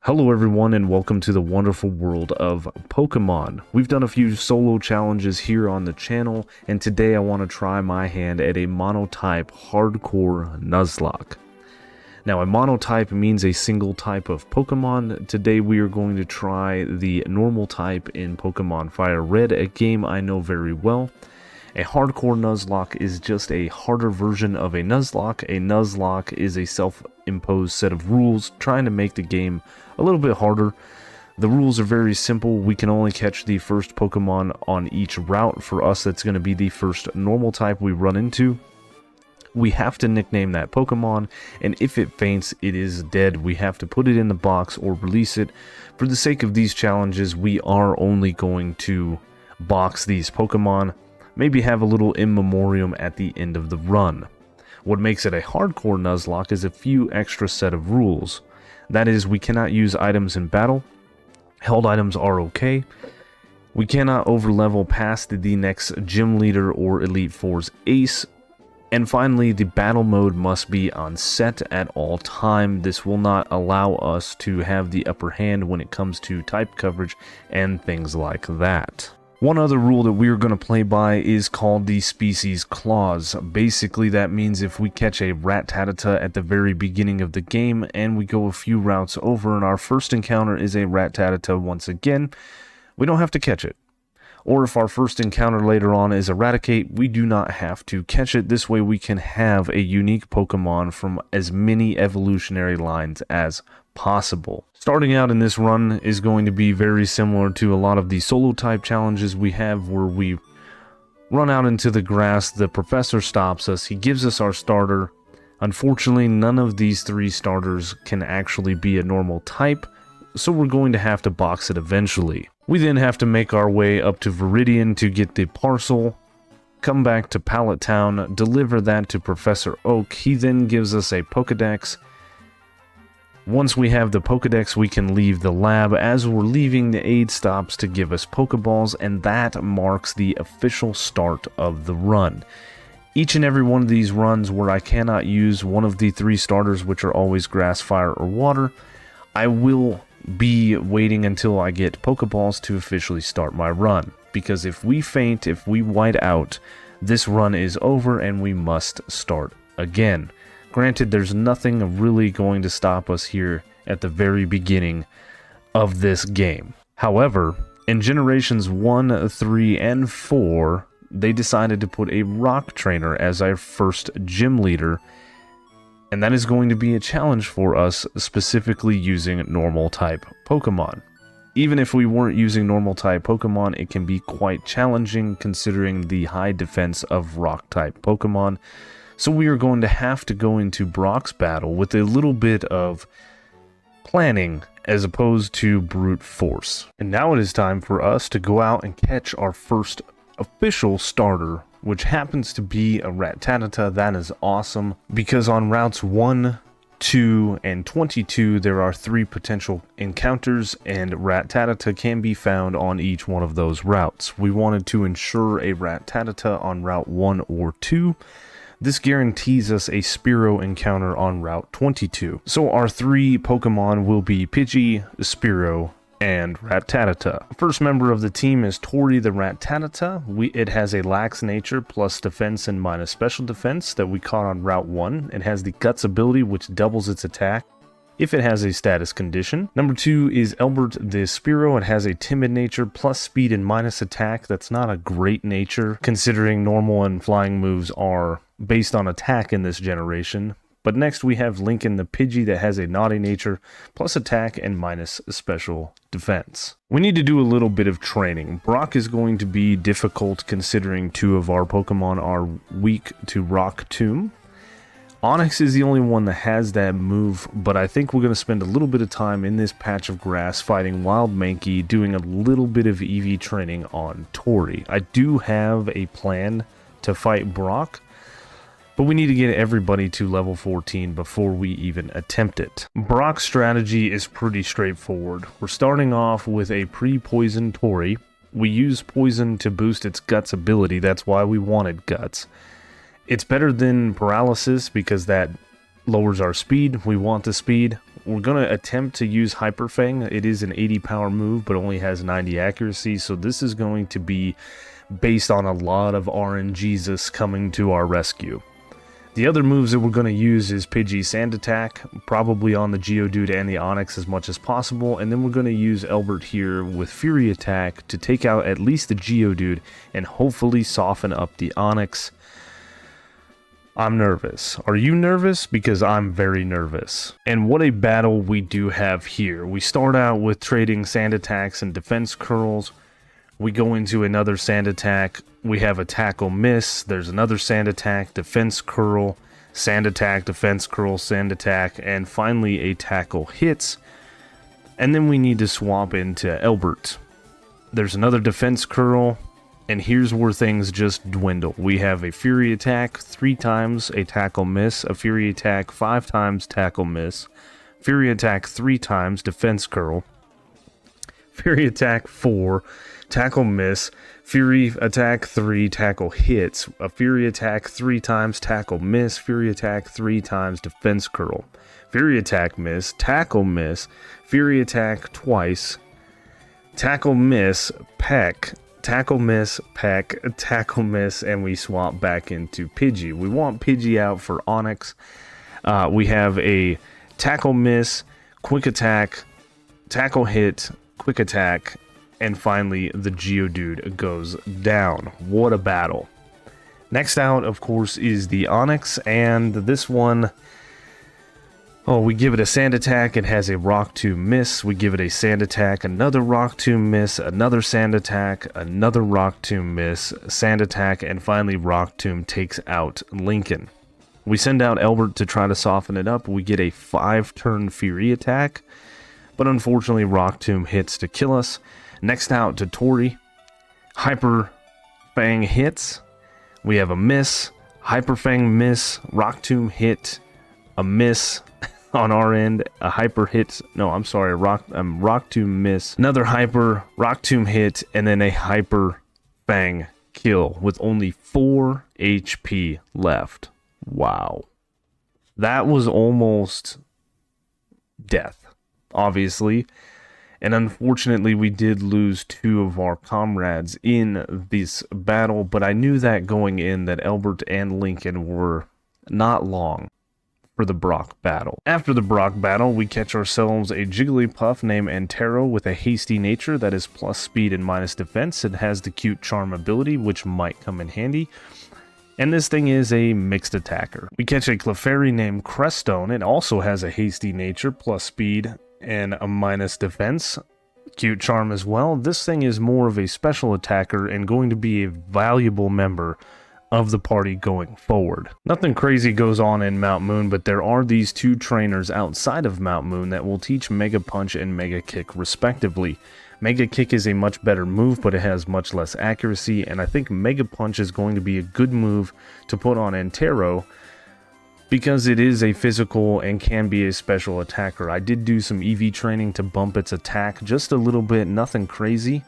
Hello everyone and welcome to the wonderful world of Pokemon. We've done a few solo challenges here on the channel, and today I want to try my hand at a monotype hardcore Nuzlocke. Now a monotype means a single type of Pokemon. Today we are going to try the normal type in Pokemon FireRed, a game I know very well. A hardcore Nuzlocke is just a harder version of a Nuzlocke. A Nuzlocke is a self-imposed set of rules trying to make the game a little bit harder. The rules are very simple. We can only catch the first Pokemon on each route. For us, that's going to be the first normal type we run into. We have to nickname that Pokemon, and if it faints, it is dead. We have to put it in the box or release it. For the sake of these challenges, we are only going to box these Pokemon. Maybe have a little in memoriam at the end of the run. What makes it a hardcore Nuzlocke is a few extra set of rules. That is, we cannot use items in battle. Held items are okay. We cannot overlevel past the next gym leader or Elite Four's ace. And finally, the battle mode must be on set at all time. This will not allow us to have the upper hand when it comes to type coverage and things like that. One other rule that we're going to play by is called the Species Clause. Basically, that means if we catch a Rattata at the very beginning of the game and we go a few routes over and our first encounter is a Rattata once again, we don't have to catch it. Or if our first encounter later on is Eradicate, we do not have to catch it. This way we can have a unique Pokemon from as many evolutionary lines as possible. Starting out in this run is going to be very similar to a lot of the solo type challenges we have, where we run out into the grass, the professor stops us, he gives us our starter. Unfortunately, none of these three starters can actually be a normal type, so we're going to have to box it eventually. We then have to make our way up to Viridian to get the parcel, come back to Pallet Town, deliver that to Professor Oak. He then gives us a Pokedex. Once we have the Pokedex, we can leave the lab. As we're leaving, the aide stops to give us Pokeballs, and that marks the official start of the run. Each and every one of these runs where I cannot use one of the three starters, which are always Grass, Fire, or Water, I will be waiting until I get Pokeballs to officially start my run. Because if we faint, if we white out, this run is over and we must start again. Granted, there's nothing really going to stop us here at the very beginning of this game. However, in Generations 1, 3, and 4, they decided to put a Rock Trainer as our first gym leader, and that is going to be a challenge for us, specifically using normal type Pokemon. Even if we weren't using normal type Pokemon, it can be quite challenging considering the high defense of Rock type Pokemon. So we are going to have to go into Brock's battle with a little bit of planning as opposed to brute force. And now it is time for us to go out and catch our first official starter, which happens to be a Rattata. That is awesome, because on routes 1, 2, and 22 there are 3 potential encounters, and Rattata can be found on each one of those routes. We wanted to ensure a Rattata on route 1 or 2. This guarantees us a Spearow encounter on Route 22. So our 3 Pokemon will be Pidgey, Spearow, and Rattata. First member of the team is Tori the Rattata. It has a lax nature plus defense and minus special defense that we caught on Route 1. It has the Guts ability, which doubles its attack if it has a status condition. Number 2 is Elbert the Spearow. It has a timid nature plus speed and minus attack. That's not a great nature considering normal and flying moves are based on attack in this generation. But next we have Lincoln the Pidgey that has a naughty nature plus attack and minus special defense. We need to do a little bit of training. Brock is going to be difficult considering 2 of our Pokemon are weak to Rock Tomb. Onix is the only one that has that move, but I think we're going to spend a little bit of time in this patch of grass fighting Wild Mankey, doing a little bit of EV training on Tori. I do have a plan to fight Brock, but we need to get everybody to level 14 before we even attempt it. Brock's strategy is pretty straightforward. We're starting off with a pre-poisoned Tori. We use poison to boost its Guts ability, that's why we wanted Guts. It's better than Paralysis because that lowers our speed. We want the speed. we're going to attempt to use Hyper Fang. It is an 80 power move, but only has 90 accuracy, so this is going to be based on a lot of RNGesus coming to our rescue. The other moves that we're going to use is Pidgey Sand Attack, probably on the Geodude and the Onix as much as possible, and then we're going to use Elbert here with Fury Attack to take out at least the Geodude and hopefully soften up the Onix. I'm nervous. Are you nervous? Because I'm very nervous. And what a battle we do have here. We start out with trading Sand Attacks and Defense Curls. We go into another Sand Attack. We have a Tackle Miss. There's another Sand Attack, Defense Curl, Sand Attack, Defense Curl, Sand Attack, and finally a Tackle Hits. And then we need to swap into Elbert. There's another Defense Curl, and here's where things just dwindle. We have a Fury Attack 3 times, a Tackle Miss, a Fury Attack 5 times, Tackle Miss, Fury Attack 3 times, Defense Curl, Fury Attack 4, Tackle Miss, Fury Attack 3, Tackle Hits, a Fury Attack 3 times, Tackle Miss, Fury Attack 3 times, Defense Curl, Fury Attack Miss, Tackle Miss, Fury Attack twice, Tackle Miss, Peck, Tackle Miss, Peck, Tackle Miss, and we swap back into Pidgey. We want Pidgey out for Onix. We have a Tackle Miss, Quick Attack, Tackle Hit, Quick Attack, and finally the Geodude goes down. What a battle. Next out, of course, is the Onix, and this one, we give it a Sand Attack. It has a Rock Tomb Miss. We give it a Sand Attack, another Rock Tomb Miss, another Sand Attack, another Rock Tomb Miss, Sand Attack, and finally Rock Tomb takes out Lincoln. We send out Elbert to try to soften it up. We get a 5-turn Fury Attack, but unfortunately Rock Tomb hits to kill us. Next out to Tori. Hyper Fang hits. We have a miss, Hyper Fang miss, Rock Tomb hit, a miss on our end, a Hyper hit, no, I'm sorry, Rock Tomb miss, another Hyper, Rock Tomb hit, and then a Hyper Fang kill with only 4 HP left. Wow. That was almost death, obviously. And unfortunately, we did lose 2 of our comrades in this battle, but I knew that going in that Elbert and Lincoln were not long for the Brock battle. After the Brock battle, we catch ourselves a Jigglypuff named Antero with a hasty nature that is plus speed and minus defense. It has the cute charm ability, which might come in handy. And this thing is a mixed attacker. We catch a Clefairy named Crestone. It also has a hasty nature, plus speed, and a minus defense. Cute charm as well. This thing is more of a special attacker and going to be a valuable member of the party going forward. Nothing crazy goes on in Mount Moon, but there are these 2 trainers outside of Mount Moon that will teach Mega Punch and Mega Kick respectively. Mega Kick is a much better move, but it has much less accuracy, and I think Mega Punch is going to be a good move to put on Antero because it is a physical and can be a special attacker. I did do some EV training to bump its attack just a little bit, nothing crazy,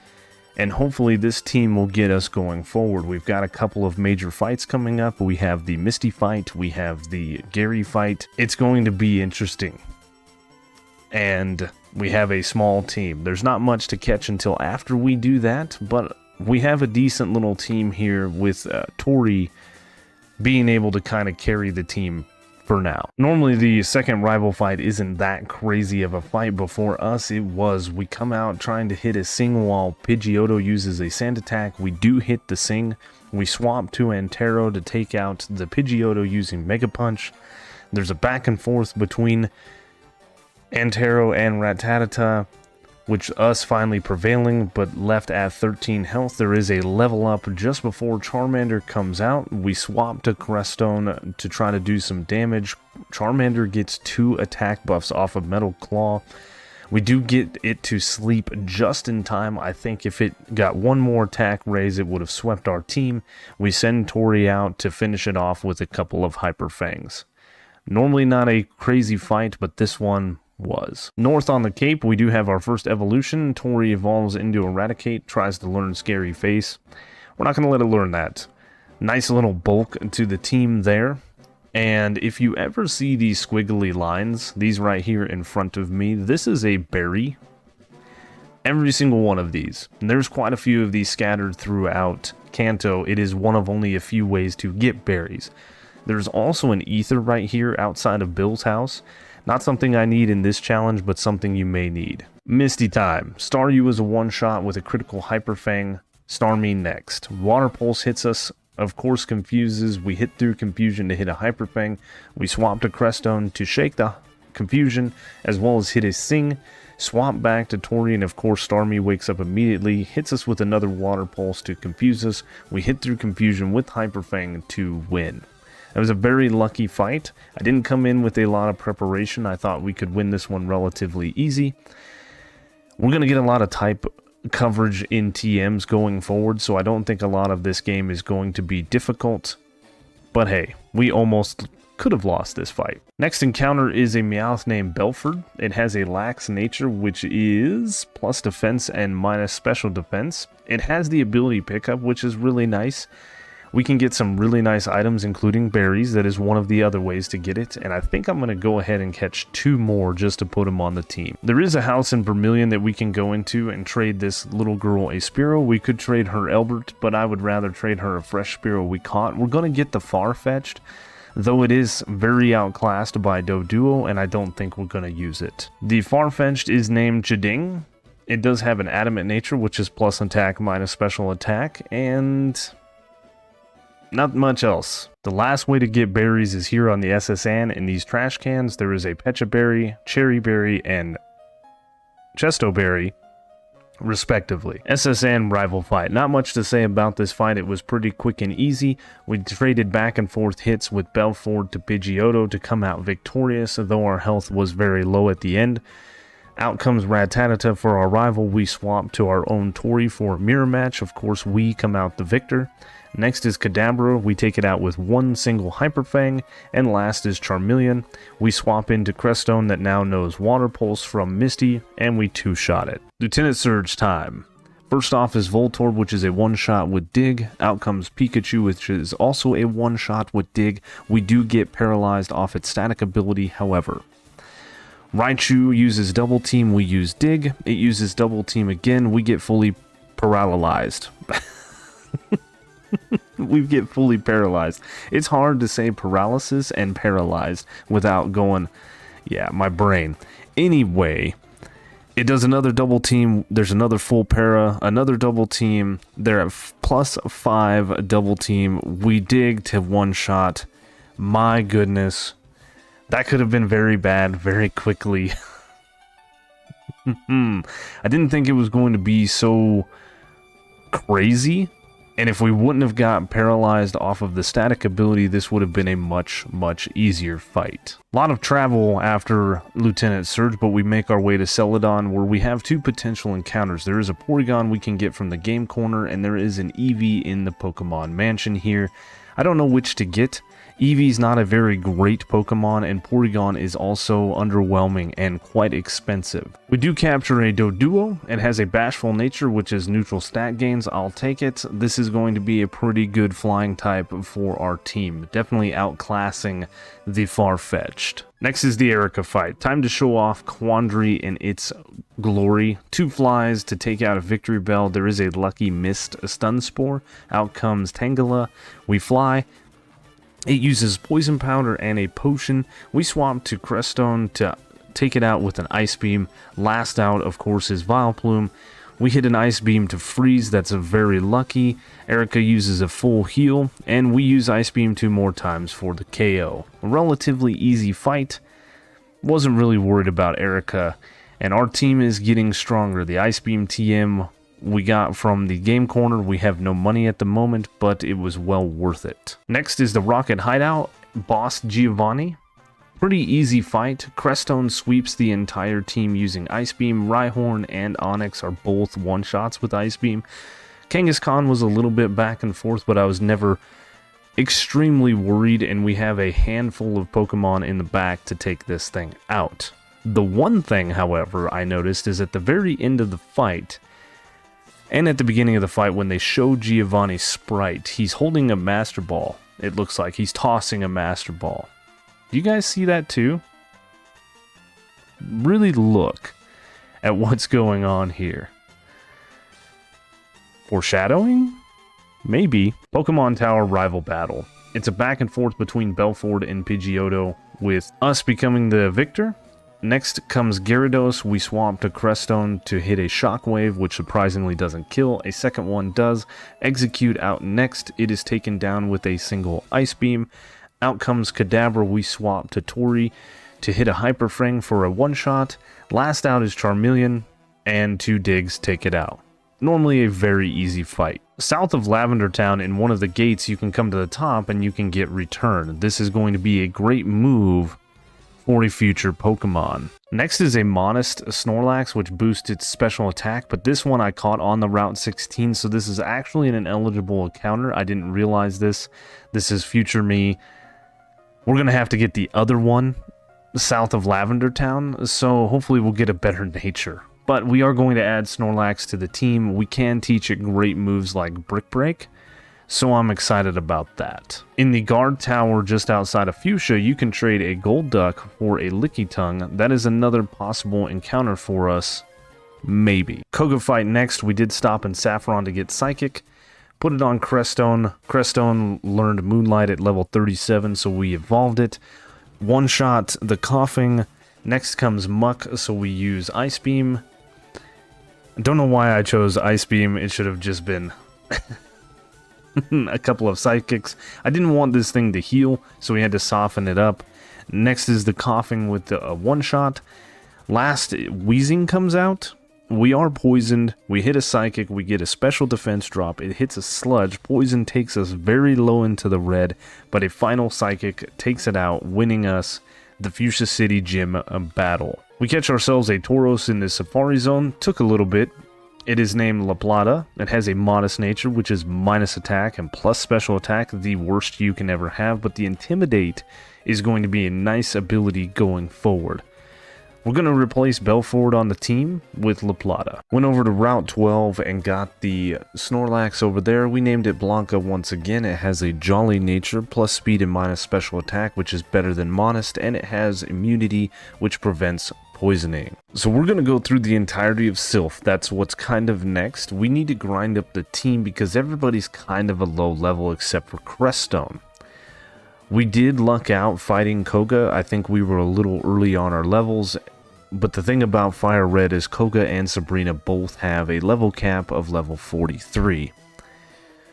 and hopefully this team will get us going forward. We've got a couple of major fights coming up. We have the Misty fight, we have the Gary fight. It's going to be interesting. And we have a small team. There's not much to catch until after we do that, but we have a decent little team here with Tori being able to kind of carry the team for now. Normally the second rival fight isn't that crazy of a fight, but for us it was. We come out trying to hit a Sing while Pidgeotto uses a Sand Attack. We do hit the Sing. We swap to Antero to take out the Pidgeotto using Mega Punch. There's a back and forth between Antero and Rattata, which us finally prevailing, but left at 13 health. There is a level up just before Charmander comes out. We swap to Crestone to try to do some damage. Charmander gets 2 attack buffs off of Metal Claw. We do get it to sleep just in time. I think if it got 1 more attack raise, it would have swept our team. We send Tori out to finish it off with a couple of Hyper Fangs. Normally not a crazy fight, but this one was. North on the Cape, we do have our first evolution. Tori evolves into Eradicate, tries to learn Scary Face. We're not going to let it learn that. Nice little bulk to the team there. And if you ever see these squiggly lines, these right here in front of me, this is a berry. Every single one of these. And there's quite a few of these scattered throughout Kanto. It is one of only a few ways to get berries. There's also an ether right here outside of Bill's house. Not something I need in this challenge, but something you may need. Misty Time. Staryu is a one-shot with a critical Hyper Fang. Starmie next. Water Pulse hits us. Of course, confuses. We hit through confusion to hit a Hyper Fang. We swap to Crestone to shake the confusion, as well as hit a Sing. Swap back to Tori, and of course Starmie wakes up immediately, hits us with another Water Pulse to confuse us. We hit through confusion with Hyper Fang to win. That was a very lucky fight. I didn't come in with a lot of preparation. I thought we could win this one relatively easy. We're going to get a lot of type coverage in TMs going forward, so I don't think a lot of this game is going to be difficult. But hey, we almost could have lost this fight. Next encounter is a Meowth named Belford. It has a lax nature, which is plus defense and minus special defense. It has the ability pickup, which is really nice. We can get some really nice items, including berries. That is one of the other ways to get it. And I think I'm going to go ahead and catch 2 more just to put them on the team. There is a house in Vermilion that we can go into and trade this little girl a Spearow. We could trade her Elbert, but I would rather trade her a fresh Spearow we caught. We're going to get the Farfetch'd, though it is very outclassed by Doduo, and I don't think we're going to use it. The Farfetch'd is named Chiding. It does have an adamant nature, which is plus attack minus special attack, and not much else. The last way to get berries is here on the SSN. In these trash cans, there is a Pecha Berry, Cherry Berry, and Chesto Berry, respectively. SSN rival fight. Not much to say about this fight. It was pretty quick and easy. We traded back and forth hits with Belford to Pidgeotto to come out victorious, though our health was very low at the end. Out comes Rattata for our rival. We swap to our own Tori for a mirror match. Of course, we come out the victor. Next is Kadabra. We take it out with one single Hyper Fang. And last is Charmeleon. We swap into Crestone that now knows Water Pulse from Misty, and we two-shot it. Lieutenant Surge time. First off is Voltorb, which is a one-shot with Dig. Out comes Pikachu, which is also a one-shot with Dig. We do get paralyzed off its static ability, however. Raichu uses Double Team, we use Dig. It uses Double Team again, we get fully paralyzed. We get fully paralyzed. It's hard to say paralysis and paralyzed without going, yeah, my brain. Anyway, it does another double team. There's another full para, another double team. They're at +5 double team. We dig to one shot. My goodness. That could have been very bad very quickly. I didn't think it was going to be so crazy. And if we wouldn't have got paralyzed off of the static ability, this would have been a much, much easier fight. A lot of travel after Lieutenant Surge, but we make our way to Celadon, where we have 2 potential encounters. There is a Porygon we can get from the game corner, and there is an Eevee in the Pokemon Mansion here. I don't know which to get. Eevee's not a very great Pokemon, and Porygon is also underwhelming and quite expensive. We do capture a Doduo. It has a bashful nature, which is neutral stat gains. I'll take it. This is going to be a pretty good flying type for our team. Definitely outclassing the Farfetch'd. Next is the Erica fight. Time to show off Quandary in its glory. 2 flies to take out a Victory Bell. There is a Lucky Mist Stun Spore. Out comes Tangela. We fly. It uses Poison Powder and a Potion. We swap to Crestone to take it out with an Ice Beam. Last out, of course, is Vileplume. We hit an Ice Beam to freeze. That's a very lucky. Erica uses a full heal, and we use Ice Beam 2 more times for the KO. A relatively easy fight. Wasn't really worried about Erica, and our team is getting stronger. The Ice Beam TM we got from the game corner. We have no money at the moment, but it was well worth it. Next is the Rocket Hideout, Boss Giovanni. Pretty easy fight. Crestone sweeps the entire team using Ice Beam. Rhyhorn and Onix are both one-shots with Ice Beam. Kangaskhan was a little bit back and forth, but I was never extremely worried, and we have a handful of Pokemon in the back to take this thing out. The one thing, however, I noticed is at the very end of the fight, and at the beginning of the fight when they show Giovanni's sprite, he's holding a Master Ball. it looks like. He's tossing a Master Ball. Do you guys see that too? Really look at what's going on here. Foreshadowing? Maybe. Pokemon Tower Rival Battle. It's a back and forth between Belford and Pidgeotto, with us becoming the victor. Next comes Gyarados. We swap to Crestone to hit a Shockwave, which surprisingly doesn't kill. A second one does. Execute out next. It is taken down with a single Ice Beam. Out comes Kadabra. We swap to Tori to hit a Hyper Fang for a one-shot. Last out is Charmeleon, and 2 digs take it out. Normally a very easy fight. South of Lavender Town, in one of the gates, you can come to the top and you can get Return. This is going to be a great move for a future Pokemon. Next is a Monist Snorlax, which boosts its special attack, but this one I caught on the Route 16, so this is actually an ineligible encounter. I didn't realize this. This is future me. We're going to have to get the other one south of Lavender Town, so hopefully we'll get a better nature. But we are going to add Snorlax to the team. We can teach it great moves like Brick Break, so I'm excited about that. In the guard tower just outside of Fuchsia, you can trade a Golduck for a Lickitung. That is another possible encounter for us, maybe. Koga fight next. We did stop in Saffron to get Psychic. Put it on Crestone. Crestone learned Moonlight at level 37, so we evolved it. One shot the Coughing. Next comes Muck, so we use Ice Beam. I don't know why I chose Ice Beam. It should have just been a couple of Psychics. I didn't want this thing to heal, so we had to soften it up. Next is the Coughing with a one-shot. Last, Wheezing comes out. We are poisoned. We hit a Psychic. We get a special defense drop. It hits a Sludge. Poison takes us very low into the red, but a final Psychic takes it out, winning us the Fuchsia City Gym battle. We catch ourselves a Tauros in the Safari Zone. Took a little bit. It is named La Plata. It has a modest nature, which is minus attack and plus special attack, the worst you can ever have, but the Intimidate is going to be a nice ability going forward. We're going to replace Belford on the team with La Plata. Went over to Route 12 and got the Snorlax over there. We named it Blanca once again. It has a jolly nature, plus speed and minus special attack, which is better than Monist, and it has immunity, which prevents poisoning. So we're going to go through the entirety of Sylph. That's what's kind of next. We need to grind up the team because everybody's kind of a low level except for Crestone. We did luck out fighting Koga. I think we were a little early on our levels. But the thing about FireRed is Koga and Sabrina both have a level cap of level 43.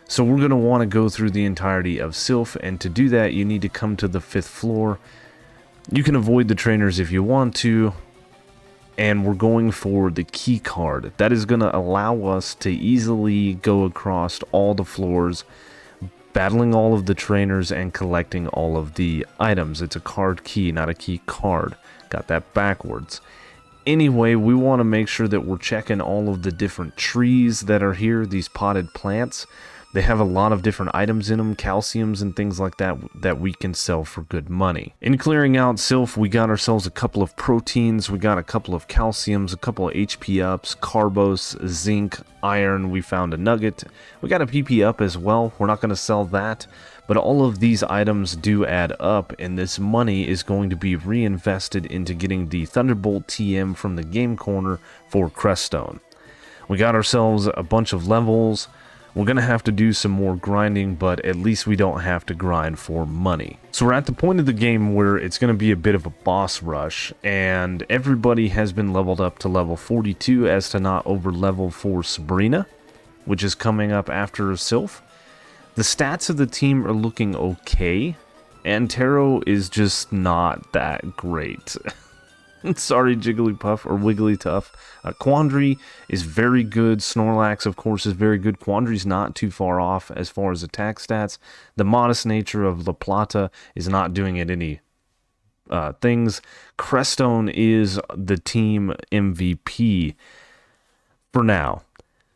So we're going to want to go through the entirety of Sylph, and to do that you need to come to the 5th floor. You can avoid the trainers if you want to, and we're going for the key card. That is going to allow us to easily go across all the floors, battling all of the trainers and collecting all of the items. It's a card key, not a key card. Got that backwards. Anyway, we want to make sure that we're checking all of the different trees that are here, these potted plants. They have a lot of different items in them, calciums and things like that, that we can sell for good money. In clearing out Sylph, we got ourselves a couple of proteins, we got a couple of calciums, a couple of HP ups, carbos, zinc, iron, we found a nugget. We got a PP up as well. We're not going to sell that. But all of these items do add up, and this money is going to be reinvested into getting the Thunderbolt TM from the game corner for Crestone. We got ourselves a bunch of levels. We're going to have to do some more grinding, but at least we don't have to grind for money. So we're at the point of the game where it's going to be a bit of a boss rush, and everybody has been leveled up to level 42 as to not over level for Sabrina, which is coming up after Sylph. The stats of the team are looking okay. Antero is just not that great. Sorry, Jigglypuff or Wigglytuff. Quandary is very good. Snorlax, of course, is very good. Quandary's not too far off as far as attack stats. The modest nature of La Plata is not doing it any things. Crestone is the team MVP for now.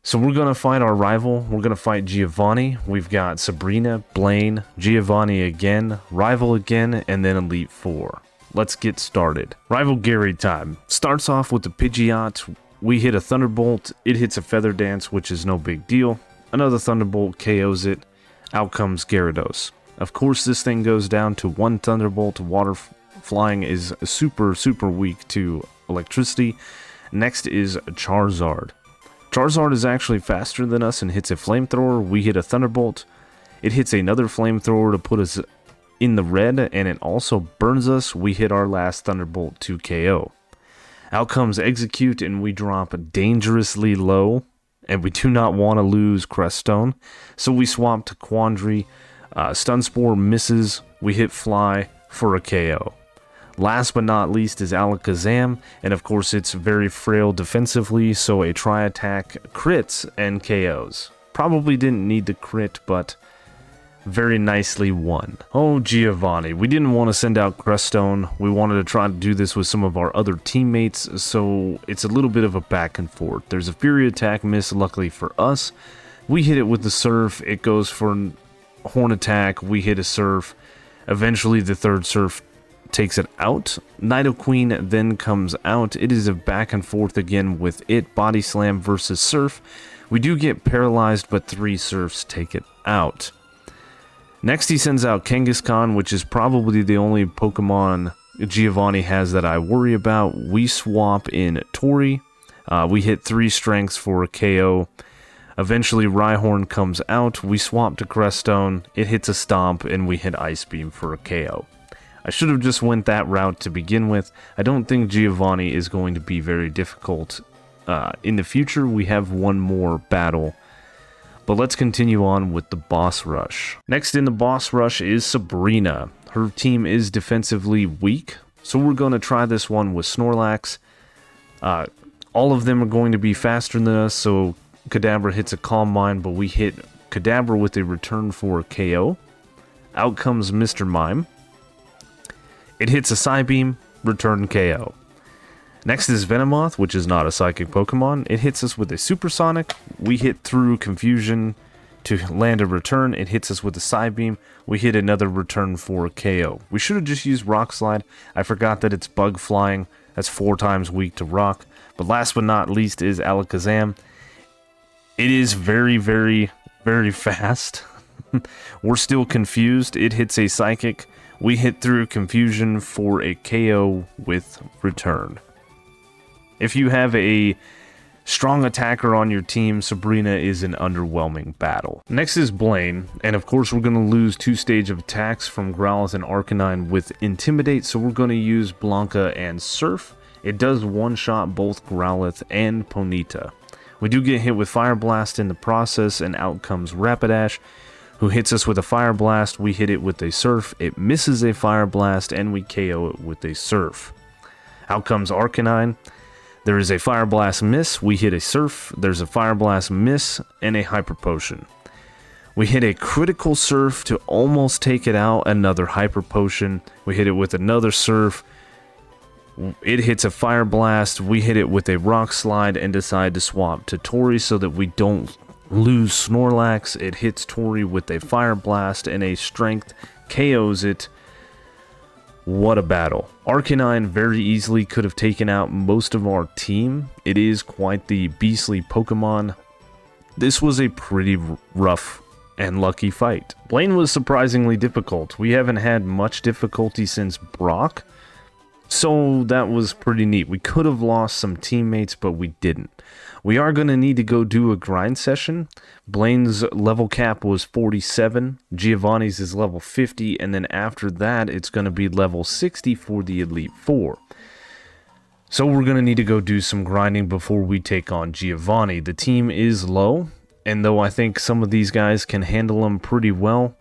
So we're going to fight our rival. We're going to fight Giovanni. We've got Sabrina, Blaine, Giovanni again, rival again, and then Elite Four. Let's get started. Rival Gary time. Starts off with the Pidgeot. We hit a Thunderbolt. It hits a Feather Dance, which is no big deal. Another Thunderbolt KOs it. Out comes Gyarados. Of course, this thing goes down to 1 Thunderbolt. Water flying is super weak to electricity. Next is Charizard. Charizard is actually faster than us and hits a flamethrower. We hit a Thunderbolt. It hits another flamethrower to put us in the red, and it also burns us. We hit our last Thunderbolt to KO. Out comes Execute, and we drop dangerously low, and we do not want to lose Crestone, so we swap to Quandary. Stun Spore misses. We hit Fly for a KO. Last but not least is Alakazam, and of course it's very frail defensively, so a tri-attack crits and KOs. Probably didn't need the crit, but very nicely won. Oh, Giovanni. We didn't want to send out Crestone. We wanted to try to do this with some of our other teammates, so it's a little bit of a back and forth. There's a Fury attack miss, luckily for us. We hit it with the Surf. It goes for a Horn attack. We hit a Surf. Eventually, the third Surf takes it out. Nidoqueen then comes out. It is a back and forth again with it. Body Slam versus Surf. We do get paralyzed, but 3 Surfs take it out. Next, he sends out Kangaskhan, which is probably the only Pokemon Giovanni has that I worry about. We swap in Tori. We hit 3 strengths for a KO. Eventually, Rhyhorn comes out. We swap to Crestone. It hits a Stomp, and we hit Ice Beam for a KO. I should have just went that route to begin with. I don't think Giovanni is going to be very difficult. In the future, we have one more battle. But let's continue on with the boss rush. Next in the boss rush is Sabrina. Her team is defensively weak, so we're going to try this one with Snorlax. All of them are going to be faster than us, so Kadabra hits a Calm Mind, but we hit Kadabra with a return for a KO. Out comes Mr. Mime. It hits a Psybeam, return KO. Next is Venomoth, which is not a psychic Pokemon. It hits us with a Supersonic. We hit through Confusion to land a return. It hits us with a Psybeam. We hit another return for a KO. We should have just used Rock Slide. I forgot that it's Bug Flying. That's 4 times weak to Rock. But last but not least is Alakazam. It is very fast. We're still confused. It hits a Psychic. We hit through Confusion for a KO with return. If you have a strong attacker on your team, Sabrina is an underwhelming battle. Next is Blaine, and of course we're going to lose 2 stage of attacks from Growlithe and Arcanine with Intimidate, so we're going to use Blanca and Surf. It does one-shot both Growlithe and Ponyta. We do get hit with Fire Blast in the process, and out comes Rapidash, who hits us with a Fire Blast. We hit it with a Surf. It misses a Fire Blast, and we KO it with a Surf. Out comes Arcanine. There is a Fire Blast miss, we hit a Surf, there's a Fire Blast miss, and a Hyper Potion. We hit a critical Surf to almost take it out, another Hyper Potion. We hit it with another Surf. It hits a Fire Blast, we hit it with a Rock Slide and decide to swap to Tori so that we don't lose Snorlax. It hits Tori with a Fire Blast and a Strength, KOs it. What a battle. Arcanine very easily could have taken out most of our team. It is quite the beastly Pokemon. This was a pretty rough and lucky fight. Blaine was surprisingly difficult. We haven't had much difficulty since Brock, so that was pretty neat. We could have lost some teammates, but we didn't. We are going to need to go do a grind session. Blaine's level cap was 47, Giovanni's is level 50, and then after that it's going to be level 60 for the Elite Four. So we're going to need to go do some grinding before we take on Giovanni. The team is low, and though I think some of these guys can handle them pretty well,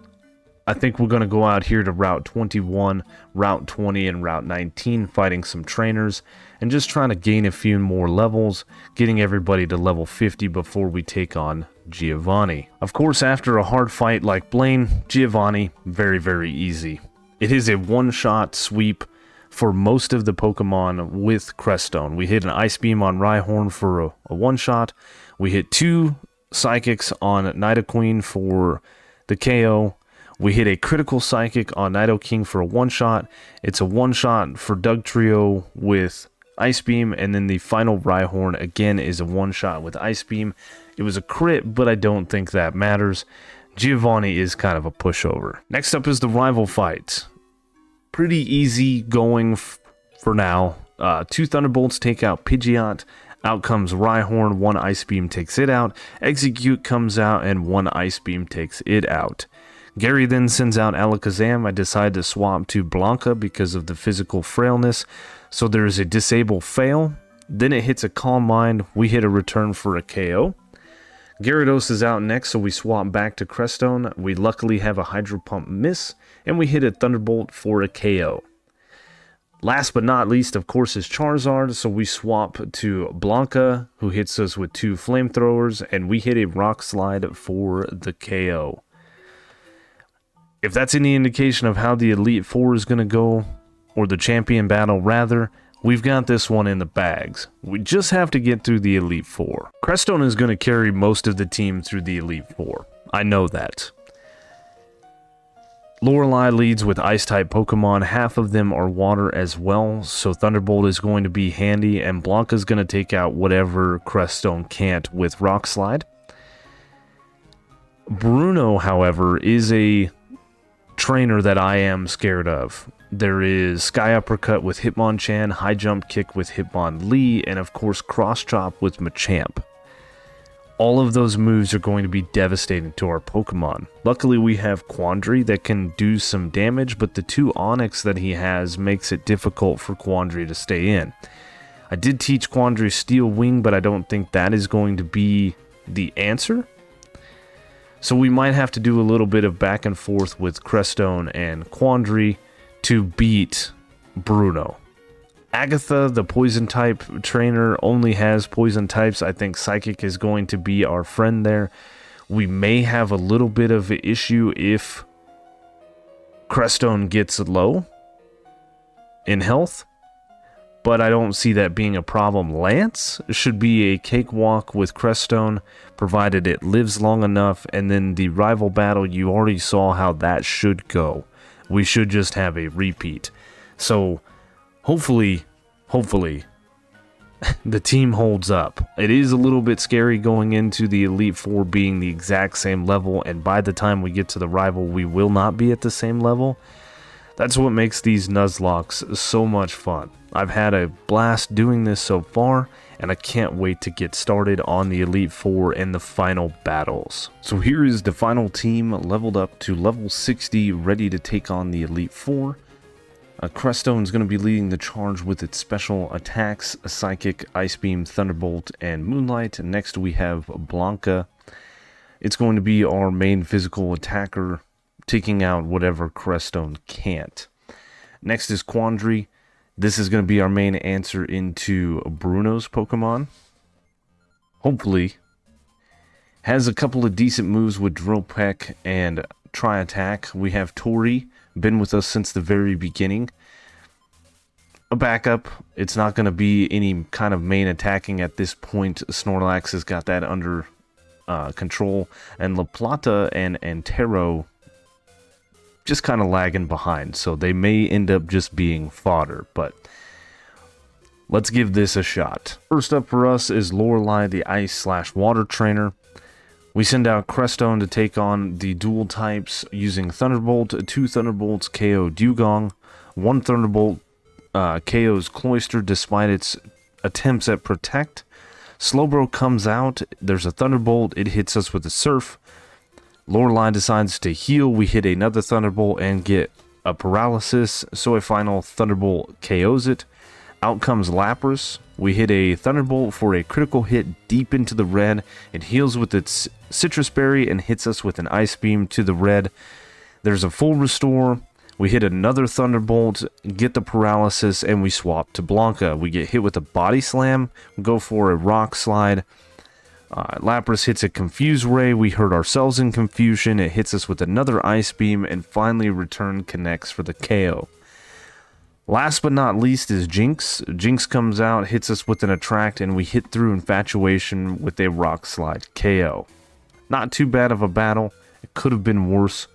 I think we're going to go out here to Route 21, Route 20, and Route 19, fighting some trainers, and just trying to gain a few more levels, getting everybody to level 50 before we take on Giovanni. Of course, after a hard fight like Blaine, Giovanni, very easy. It is a one-shot sweep for most of the Pokemon with Crestone. We hit an Ice Beam on Rhyhorn for a one-shot. We hit 2 Psychics on Nidoqueen for the KO. We hit a critical Psychic on Nidoking for a one-shot. It's a one-shot for Dugtrio with Ice Beam, and then the final Rhyhorn again is a one-shot with Ice Beam. It was a crit, but I don't think that matters. Giovanni is kind of a pushover. Next up is the rival fight. Pretty easy going for now. 2 Thunderbolts take out Pidgeot. Out comes Rhyhorn, 1 Ice Beam takes it out. Execute comes out and 1 Ice Beam takes it out. Gary then sends out Alakazam. I decide to swap to Blanca because of the physical frailness. So there is a disable fail. Then it hits a Calm Mind. We hit a return for a KO. Gyarados is out next, so we swap back to Crestone. We luckily have a Hydro Pump miss, and we hit a Thunderbolt for a KO. Last but not least, of course, is Charizard, so we swap to Blanca, who hits us with 2 Flamethrowers, and we hit a Rock Slide for the KO. If that's any indication of how the Elite Four is going to go, or the Champion Battle rather, we've got this one in the bags. We just have to get through the Elite Four. Crestone is going to carry most of the team through the Elite Four. I know that. Lorelei leads with Ice-type Pokemon. Half of them are water as well, so Thunderbolt is going to be handy, and Blanca's going to take out whatever Crestone can't with Rock Slide. Bruno, however, is a trainer that I am scared of. There is Sky Uppercut with Hitmonchan, High Jump Kick with Hitmonlee, and of course Cross Chop with Machamp. All of those moves are going to be devastating to our Pokemon. Luckily we have Quandary that can do some damage, but the 2 Onix that he has makes it difficult for Quandary to stay in. I did teach Quandary Steel Wing, but I don't think that is going to be the answer. So we might have to do a little bit of back and forth with Crestone and Quandary to beat Bruno. Agatha, the poison type trainer, only has poison types. I think Psychic is going to be our friend there. We may have a little bit of an issue if Crestone gets low in health, but I don't see that being a problem. Lance should be a cakewalk with Crestone, provided it lives long enough, and then the rival battle, you already saw how that should go. We should just have a repeat. So, hopefully, the team holds up. It is a little bit scary going into the Elite Four being the exact same level, and by the time we get to the rival, we will not be at the same level. That's what makes these Nuzlocks so much fun. I've had a blast doing this so far, and I can't wait to get started on the Elite Four and the final battles. So here is the final team leveled up to level 60, ready to take on the Elite Four. Crestone is going to be leading the charge with its special attacks, Psychic, Ice Beam, Thunderbolt, and Moonlight. Next we have Blanca. It's going to be our main physical attacker, taking out whatever Crestone can't. Next is Quandary. This is going to be our main answer into Bruno's Pokemon. Hopefully. Has a couple of decent moves with Drill Peck and Tri-Attack. We have Tori, been with us since the very beginning. A backup. It's not going to be any kind of main attacking at this point. Snorlax has got that under control. And La Plata and Antero just kind of lagging behind, so they may end up just being fodder, but let's give this a shot. First up for us is Lorelei, the Ice/Water trainer. We send out Crestone to take on the dual types using Thunderbolt. 2 Thunderbolts KO Dugong. 1 Thunderbolt KOs Cloyster despite its attempts at Protect. Slowbro comes out. There's a Thunderbolt. It hits us with a Surf. Lorelei decides to heal. We hit another Thunderbolt and get a Paralysis, so a final Thunderbolt KOs it. Out comes Lapras. We hit a Thunderbolt for a critical hit deep into the red. It heals with its Citrus Berry and hits us with an Ice Beam to the red. There's a full restore. We hit another Thunderbolt, get the Paralysis, and we swap to Blanca. We get hit with a Body Slam, go for a Rock Slide. Lapras hits a Confuse Ray. We hurt ourselves in confusion. It hits us with another Ice Beam, and finally Return connects for the KO. Last but not least is Jinx. Jinx comes out, hits us with an Attract, and we hit through Infatuation with a Rock Slide KO. Not too bad of a battle. It could have been worse.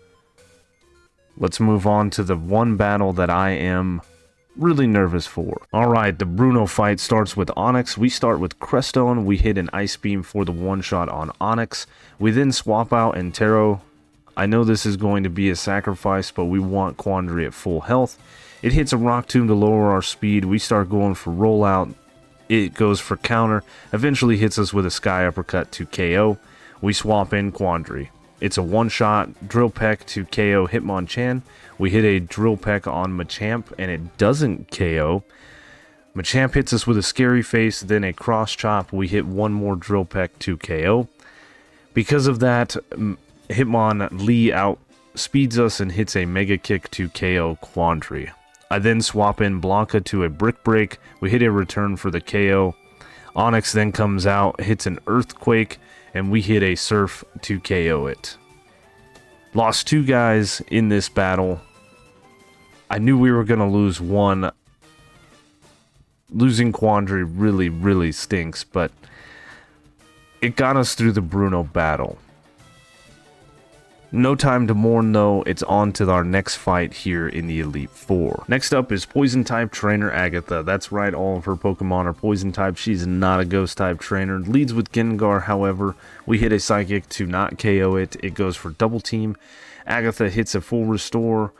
Let's move on to the one battle that I am really nervous for. Alright, the Bruno fight starts with Onix. We start with Crestone. We hit an Ice Beam for the one-shot on Onix. We then swap out Antero I know this is going to be a sacrifice, but we want Quandary at full health. It hits a rock tomb to lower our speed. We start going for rollout. It goes for counter. Eventually hits us with a sky uppercut to KO. We swap in Quandary. It's a one-shot drill peck to KO Hitmonchan. We hit a drill peck on Machamp, and it doesn't KO. Machamp hits us with a scary face, then a cross chop. We hit one more drill peck to KO. Because of that, Hitmonlee outspeeds us and hits a mega kick to KO Quandary. I then swap in Blanca to a brick break. We hit a return for the KO. Onyx then comes out, hits an earthquake, and we hit a surf to KO it. Lost 2 guys in this battle. I knew we were going to lose one. Losing Quandary really stinks, but it got us through the Bruno battle. No time to mourn though, it's on to our next fight here in the Elite Four. Next up is Poison type trainer Agatha. That's right, all of her Pokemon are Poison type. She's not a Ghost type trainer. Leads with Gengar, however. We hit a Psychic to not KO it. It goes for double team. Agatha hits a full restore.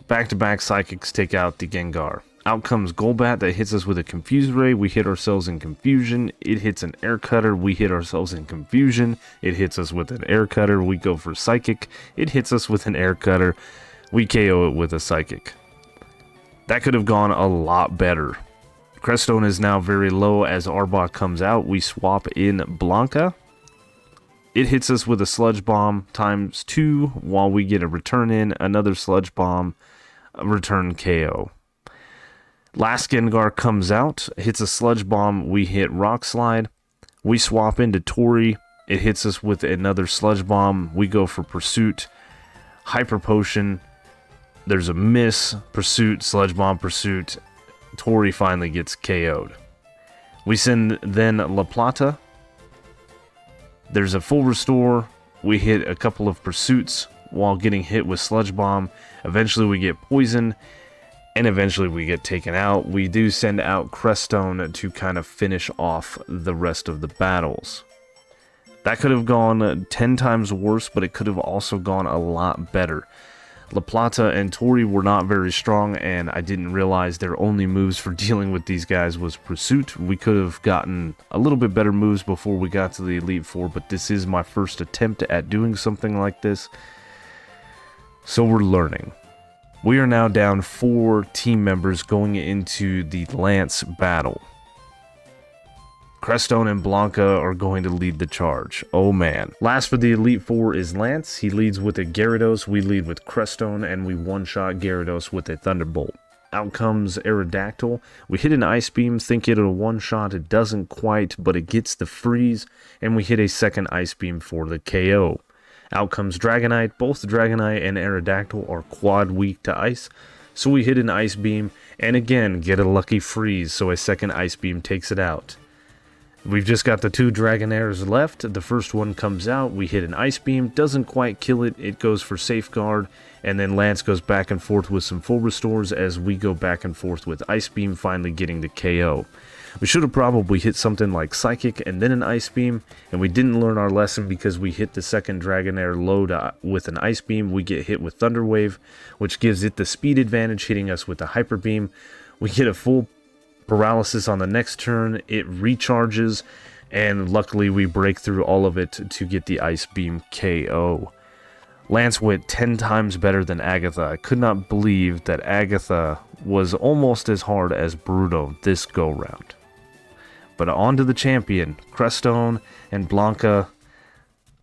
Back-to-back Psychics take out the Gengar. Out comes Golbat that hits us with a Confuse Ray. We hit ourselves in Confusion. It hits an Air Cutter. We hit ourselves in Confusion. It hits us with an Air Cutter. We go for Psychic. It hits us with an Air Cutter. We KO it with a Psychic. That could have gone a lot better. Crestone is now very low as Arbok comes out. We swap in Blanca. It hits us with a Sludge Bomb ×2 while we get a return in. Another Sludge Bomb. Return KO. Last Gengar comes out, hits a Sludge Bomb, we hit Rock Slide. We swap into Tori, it hits us with another Sludge Bomb, we go for Pursuit. Hyper Potion, there's a miss, Pursuit, Sludge Bomb, Pursuit. Tori finally gets KO'd. We send then La Plata. There's a full restore, we hit a couple of Pursuits while getting hit with Sludge Bomb. Eventually we get Poison. And eventually we get taken out. We do send out Crestone to kind of finish off the rest of the battles. That could have gone 10 times worse, but it could have also gone a lot better. La Plata and Tori were not very strong, and I didn't realize their only moves for dealing with these guys was Pursuit. We could have gotten a little bit better moves before we got to the Elite Four, but this is my first attempt at doing something like this. So we're learning. We are now down 4 team members going into the Lance battle. Crestone and Blanca are going to lead the charge. Oh man. Last for the Elite Four is Lance. He leads with a Gyarados. We lead with Crestone, and we one-shot Gyarados with a Thunderbolt. Out comes Aerodactyl. We hit an Ice Beam, think it'll one-shot. It doesn't quite, but it gets the freeze, and we hit a second Ice Beam for the KO. Out comes Dragonite. Both Dragonite and Aerodactyl are quad weak to ice, so we hit an Ice Beam, and again get a lucky freeze, so a second Ice Beam takes it out. We've just got the 2 Dragonairs left. The first one comes out, we hit an Ice Beam, doesn't quite kill it, it goes for Safeguard, and then Lance goes back and forth with some full restores as we go back and forth with Ice Beam, finally getting the KO. We should have probably hit something like Psychic and then an Ice Beam, and we didn't learn our lesson because we hit the second Dragonair low with an Ice Beam. We get hit with Thunder Wave, which gives it the speed advantage, hitting us with the Hyper Beam. We get a full paralysis on the next turn, it recharges, and luckily we break through all of it to get the Ice Beam KO. Lance went 10 times better than Agatha. I could not believe that Agatha was almost as hard as Bruno this go-round. But on to the champion, Crestone and Blanca.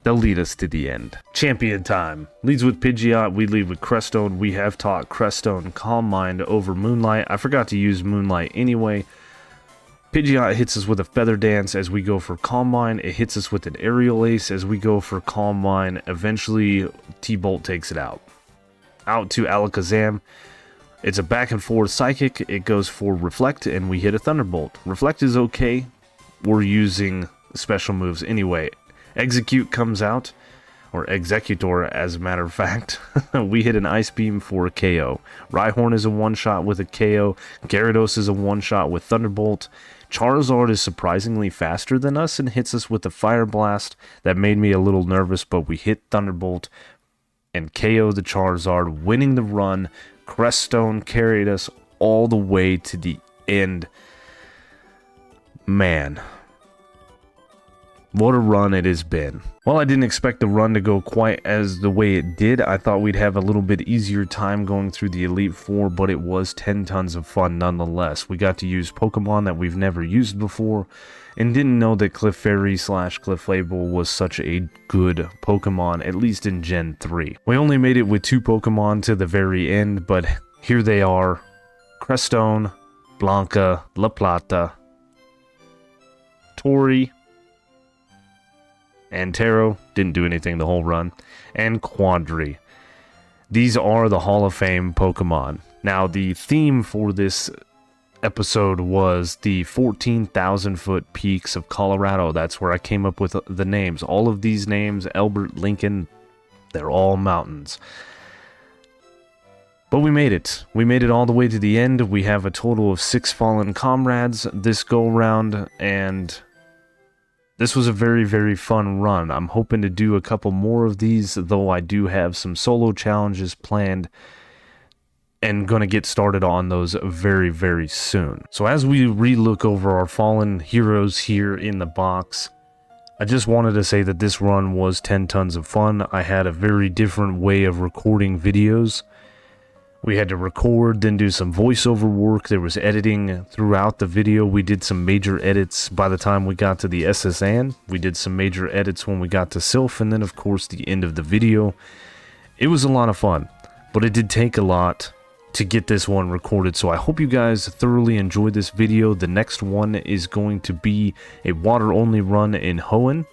They'll lead us to the end. Champion time. Leads with Pidgeot, we lead with Crestone. We have taught Crestone Calm Mind over Moonlight. I forgot to use Moonlight anyway. Pidgeot hits us with a Feather Dance as we go for Calm Mind. It hits us with an Aerial Ace as we go for Calm Mind. Eventually, T-Bolt takes it out. Out to Alakazam. It's a back and forth Psychic. It goes for Reflect, and we hit a Thunderbolt. Reflect is okay. We're using special moves anyway. Execute comes out, or Executor as a matter of fact. We hit an Ice Beam for a KO. Rhyhorn is a one-shot with a KO. Gyarados is a one-shot with Thunderbolt. Charizard is surprisingly faster than us and hits us with a Fire Blast. That made me a little nervous, but we hit Thunderbolt and KO the Charizard, winning the run. Creststone carried us all the way to the end. Man, what a run it has been. While I didn't expect the run to go quite as the way it did, I thought we'd have a little bit easier time going through the Elite Four, but it was 10 tons of fun nonetheless. We got to use Pokemon that we've never used before, and didn't know that Clefairy / Clefable was such a good Pokemon, at least in Gen 3. We only made it with 2 Pokemon to the very end, but here they are. Crestone, Blanca, La Plata, Tori, Antero, didn't do anything the whole run, and Quandary. These are the Hall of Fame Pokemon. Now, the theme for this episode was the 14,000-foot peaks of Colorado. That's where I came up with the names. All of these names, Elbert, Lincoln, they're all mountains. But we made it. We made it all the way to the end. We have a total of 6 fallen comrades this go-round, and this was a very, very fun run. I'm hoping to do a couple more of these, though I do have some solo challenges planned and going to get started on those very, very soon. So as we re-look over our fallen heroes here in the box, I just wanted to say that this run was 10 tons of fun. I had a very different way of recording videos. We had to record, then do some voiceover work. There was editing throughout the video. We did some major edits by the time we got to the SSN. We did some major edits when we got to Sylph, and then of course the end of the video. It was a lot of fun, but it did take a lot to get this one recorded, so I hope you guys thoroughly enjoyed this video. The next one is going to be a water-only run in Hoenn.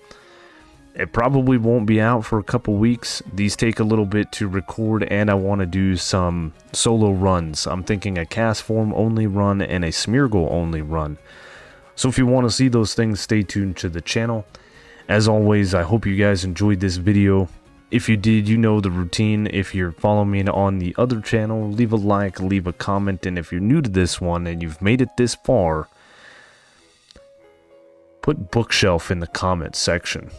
It probably won't be out for a couple weeks. These take a little bit to record, and I want to do some solo runs. I'm thinking a cast form only run and a Smeargle only run. So if you want to see those things, stay tuned to the channel. As always, I hope you guys enjoyed this video. If you did, you know the routine. If you're following me on the other channel, leave a like, leave a comment, and if you're new to this one and you've made it this far, put bookshelf in the comments section.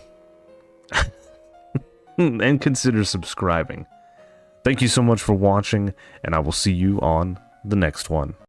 And consider subscribing. Thank you so much for watching, and I will see you on the next one.